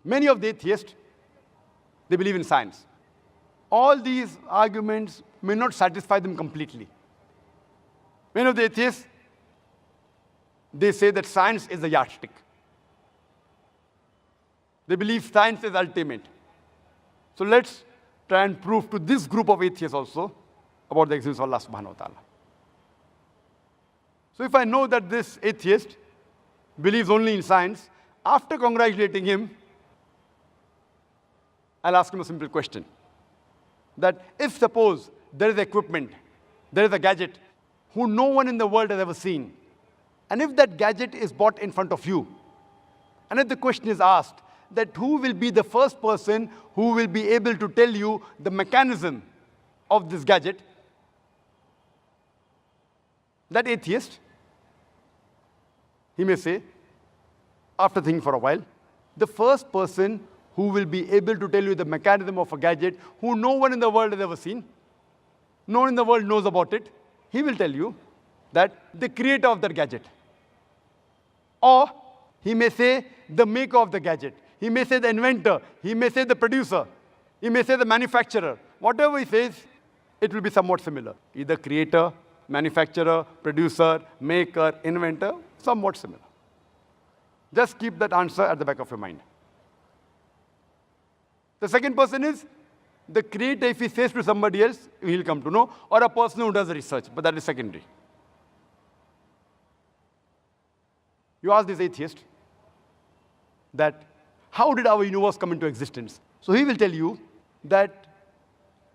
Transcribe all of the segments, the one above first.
Many of the atheists, they believe in science. All these arguments may not satisfy them completely. Many of the atheists, they say that science is a yardstick. They believe science is ultimate. So let's try and prove to this group of atheists also about the existence of Allah subhanahu wa ta'ala. So if I know that this atheist believes only in science, after congratulating him, I'll ask him a simple question. That if suppose there is equipment, there is a gadget who no one in the world has ever seen, and if that gadget is brought in front of you, and if the question is asked that who will be the first person who will be able to tell you the mechanism of this gadget, that atheist, he may say, after thinking for a while, the first person who will be able to tell you the mechanism of a gadget who no one in the world has ever seen, no one in the world knows about it, he will tell you that the creator of that gadget. Or he may say the maker of the gadget. He may say the inventor. He may say the producer. He may say the manufacturer. Whatever he says, it will be somewhat similar. Either creator, manufacturer, producer, maker, inventor, somewhat similar. Just keep that answer at the back of your mind. The second person is the creator. If he says to somebody else, he'll come to know, or a person who does research, but that is secondary. You ask this atheist that how did our universe come into existence? So he will tell you that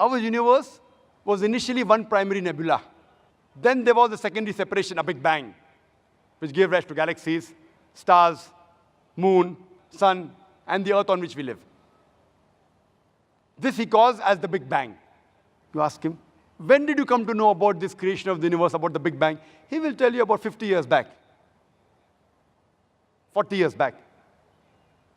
our universe was initially one primary nebula. Then there was a secondary separation, a Big Bang, which gave rise to galaxies, stars, moon, sun, and the earth on which we live. This he calls as the Big Bang. You ask him, when did you come to know about this creation of the universe, about the Big Bang? He will tell you about 50 years back, 40 years back.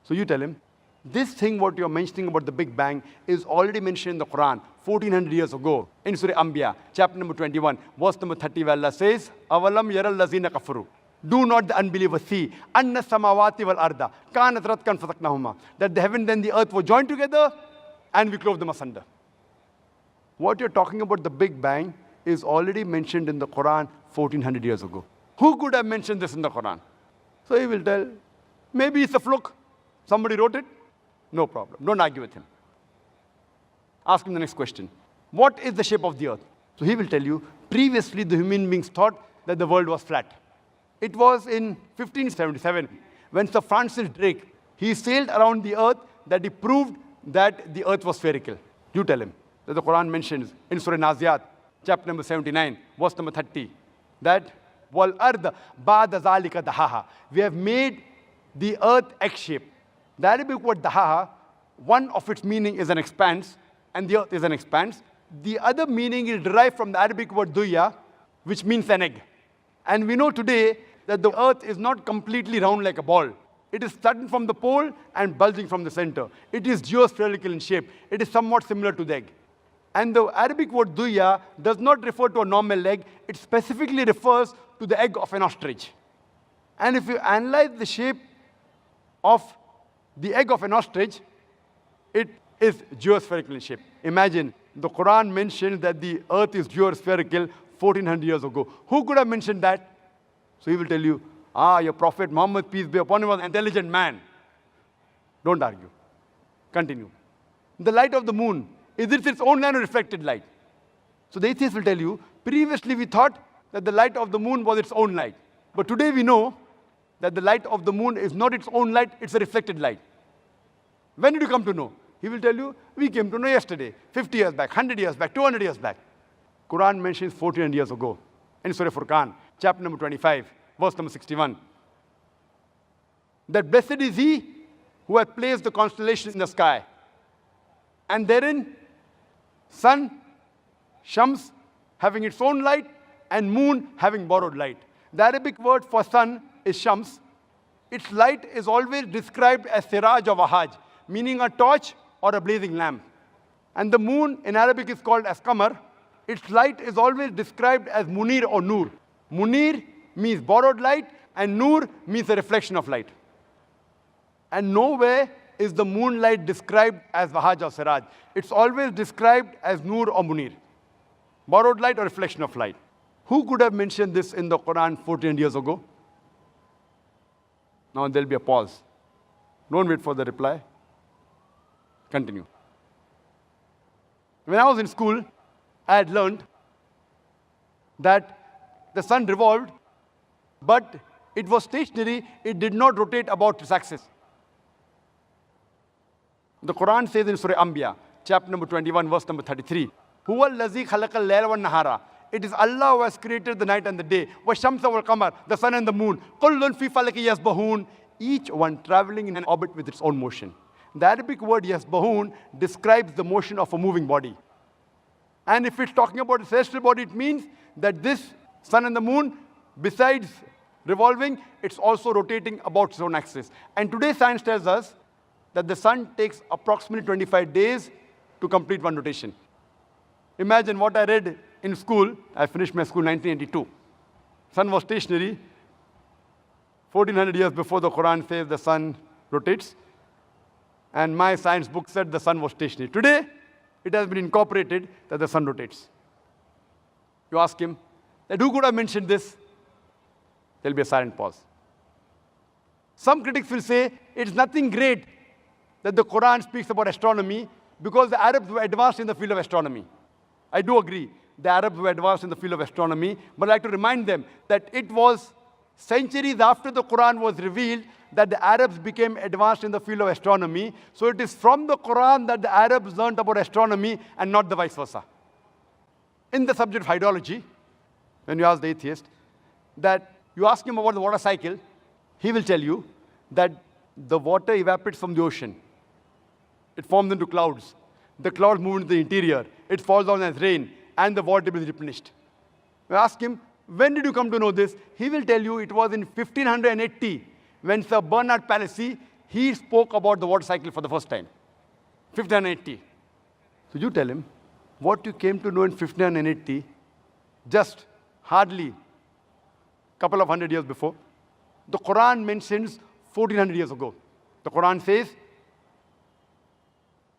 So you tell him, this thing what you're mentioning about the Big Bang is already mentioned in the Qur'an 1400 years ago in Surah Anbiya, chapter number 21, verse number 30, where Allah says, Avalam yaral lazina kafaru. Do not the unbelievers see anna samawati wal arda kanat ratkan fasaknahuma, that the heaven and the earth were joined together and we clove them asunder. What you're talking about the Big Bang is already mentioned in the Quran 1400 years ago. Who could have mentioned this in the Quran? So he will tell, maybe it's a fluke. Somebody wrote it. No problem. Don't argue with him. Ask him the next question. What is the shape of the earth? So he will tell you, previously the human beings thought that the world was flat. It was in 1577 when Sir Francis Drake, he sailed around the earth that he proved that the earth was spherical. You tell him that the Quran mentions in Surah Naziyat, chapter number 79, verse number 30, that wal ard ba'da zalika dahaha. We have made the earth egg-shaped. The Arabic word dahaha, one of its meaning is an expanse, and the earth is an expanse. The other meaning is derived from the Arabic word duya, which means an egg. And we know today that the earth is not completely round like a ball. It is flattened from the pole and bulging from the center. It is geospherical in shape. It is somewhat similar to the egg. And the Arabic word duya does not refer to a normal egg. It specifically refers to the egg of an ostrich. And if you analyze the shape of the egg of an ostrich, it is geospherical in shape. Imagine, the Quran mentions that the earth is geospherical 1400 years ago. Who could have mentioned that? So he will tell you, your Prophet Muhammad, peace be upon him, was an intelligent man. Don't argue. Continue. The light of the moon, is it its own light or reflected light? So the atheist will tell you, previously we thought that the light of the moon was its own light. But today we know that the light of the moon is not its own light, it's a reflected light. When did you come to know? He will tell you, we came to know yesterday, 50 years back, 100 years back, 200 years back. Quran mentions 1400 years ago in Surah Furqan, chapter number 25, verse number 61. That blessed is he who has placed the constellations in the sky, and therein sun, Shams, having its own light, and moon having borrowed light. The Arabic word for sun is Shams. Its light is always described as Siraj or Wahaj, meaning a torch or a blazing lamp. And the moon in Arabic is called as Qamar. Its light is always described as Munir or Nur. Munir means borrowed light, and Nur means a reflection of light. And nowhere is the moonlight described as Wahaj or Siraj. It's always described as Noor or Munir. Borrowed light or reflection of light. Who could have mentioned this in the Quran 14 years ago? Now there'll be a pause. Don't wait for the reply. Continue. When I was in school, I had learned that the sun revolved, but it was stationary, it did not rotate about its axis. The Quran says in Surah Anbiya, chapter number 21, verse number 33, Huwa allazi khalaqal layla wan nahara. It is Allah who has created the night and the day. Wa shamsa wal qamar, the sun and the moon. Kullun fi falaki yasbahun. Each one traveling in an orbit with its own motion. The Arabic word yasbahun describes the motion of a moving body. And if it's talking about a celestial body, it means that this sun and the moon, besides revolving, it's also rotating about its own axis. And today science tells us that the sun takes approximately 25 days to complete one rotation. Imagine what I read in school. I finished my school in 1982. Sun was stationary. 1400 years before the Quran says the sun rotates. And my science book said the sun was stationary. Today, it has been incorporated that the sun rotates. You ask him, that who could have mentioned this? There'll be a silent pause. Some critics will say it's nothing great that the Quran speaks about astronomy because the Arabs were advanced in the field of astronomy. I do agree, the Arabs were advanced in the field of astronomy, but I'd like to remind them that it was centuries after the Quran was revealed that the Arabs became advanced in the field of astronomy. So it is from the Quran that the Arabs learned about astronomy and not the vice versa. In the subject of hydrology, when you ask the atheist, that you ask him about the water cycle, he will tell you that the water evaporates from the ocean. It forms into clouds. The clouds move into the interior. It falls down as rain, and the water table is replenished. You ask him, when did you come to know this? He will tell you it was in 1580 when Sir Bernard Palissy, he spoke about the water cycle for the first time. 1580. So you tell him what you came to know in 1580, just hardly a couple of hundred years before. The Quran mentions 1400 years ago. The Quran says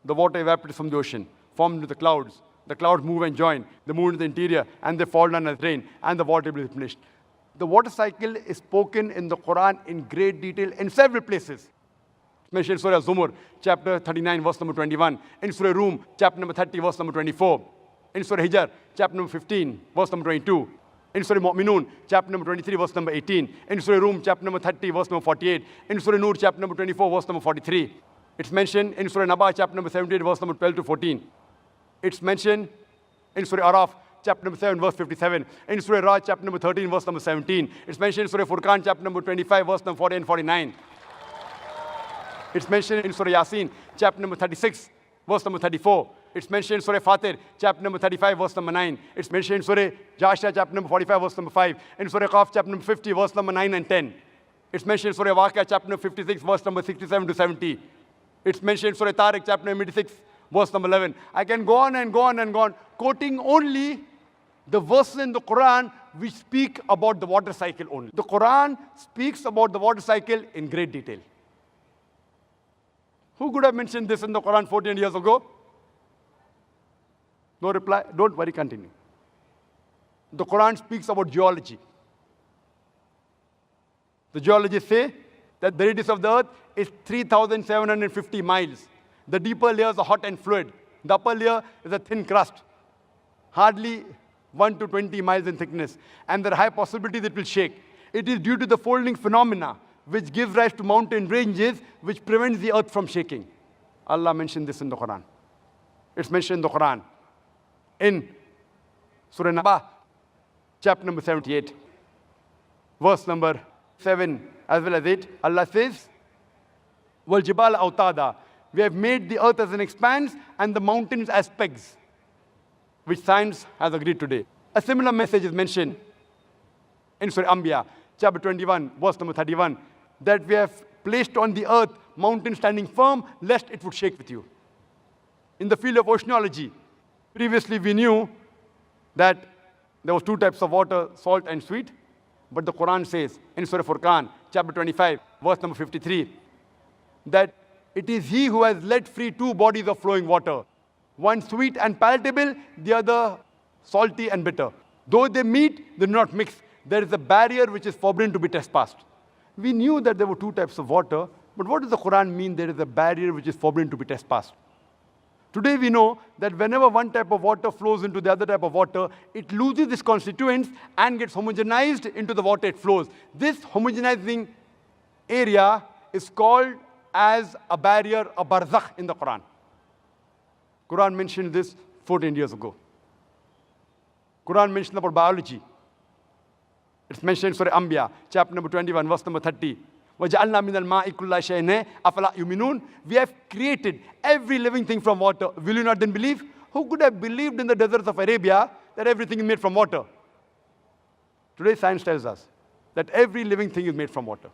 the water evaporates from the ocean, formed into the clouds. The clouds move and join. They move into the interior, and they fall down as rain, and the water will be replenished. The water cycle is spoken in the Quran in great detail in several places. It's mentioned in Surah Zumur, chapter 39, verse number 21. In Surah Rum, chapter number 30, verse number 24. In Surah Hijr, chapter number 15, verse number 22. In Surah Mu'minun, chapter number 23, verse number 18. In Surah Rum, chapter number 30, verse number 48. In Surah Nur, chapter number 24, verse number 43. It's mentioned in Surah Naba, chapter number 78, verse number 12 to 14. It's mentioned in Surah Araf, chapter number 7, verse 57. In Surah Raj, chapter number 13, verse number 17. It's mentioned in Surah Furqan, chapter number 25, verse number 40 and 49. It's mentioned in Surah Yasin, chapter number 36, verse number 34. It's mentioned in Surah Fatir, chapter number 35, verse number 9. It's mentioned in Surah Jasha, chapter number 45, verse number 5. In Surah Qaf, chapter number 50, verse number 9 and 10. It's mentioned in Surah Waqia, chapter number 56, verse number 67 to 70. It's mentioned in Surah Tariq, chapter number 86, verse number 11. I can go on and go on and go on, quoting only the verses in the Quran which speak about the water cycle only. The Quran speaks about the water cycle in great detail. Who could have mentioned this in the Quran 14 years ago? No reply? Don't worry, continue. The Quran speaks about geology. The geologists say that the radius of the earth is 3,750 miles. The deeper layers are hot and fluid. The upper layer is a thin crust, hardly 1 to 20 miles in thickness. And there are high possibilities it will shake. It is due to the folding phenomena which gives rise to mountain ranges which prevents the earth from shaking. Allah mentioned this in the Quran. It's mentioned in the Quran. In Surah Naba, chapter number 78, verse number 7 as well as 8, Allah says, Wal Jibal Autada. We have made the earth as an expanse and the mountains as pegs, which science has agreed today. A similar message is mentioned in Surah Anbiya, chapter 21, verse number 31, that we have placed on the earth mountains standing firm, lest it would shake with you. In the field of oceanology, previously we knew that there was two types of water, salt and sweet, but the Quran says in Surah Furqan, chapter 25, verse number 53, that It is He who has let free two bodies of flowing water. One sweet and palatable, the other salty and bitter. Though they meet, they do not mix. There is a barrier which is forbidden to be trespassed. We knew that there were two types of water, but what does the Quran mean there is a barrier which is forbidden to be trespassed? Today we know that whenever one type of water flows into the other type of water, it loses its constituents and gets homogenized into the water it flows. This homogenizing area is called as a barrier, a barzakh in the Quran. Quran mentioned this 14 years ago. Quran mentioned about biology. It's mentioned in Surah Anbiya, chapter number 21, verse number 30. وَجَعَلْنَا مِنَ الْمَاءِ كُلَّ شَيْءٍ أَفَلَا يُؤْمِنُونَ. We have created every living thing from water. Will you not then believe? Who could have believed in the deserts of Arabia that everything is made from water? Today science tells us that every living thing is made from water.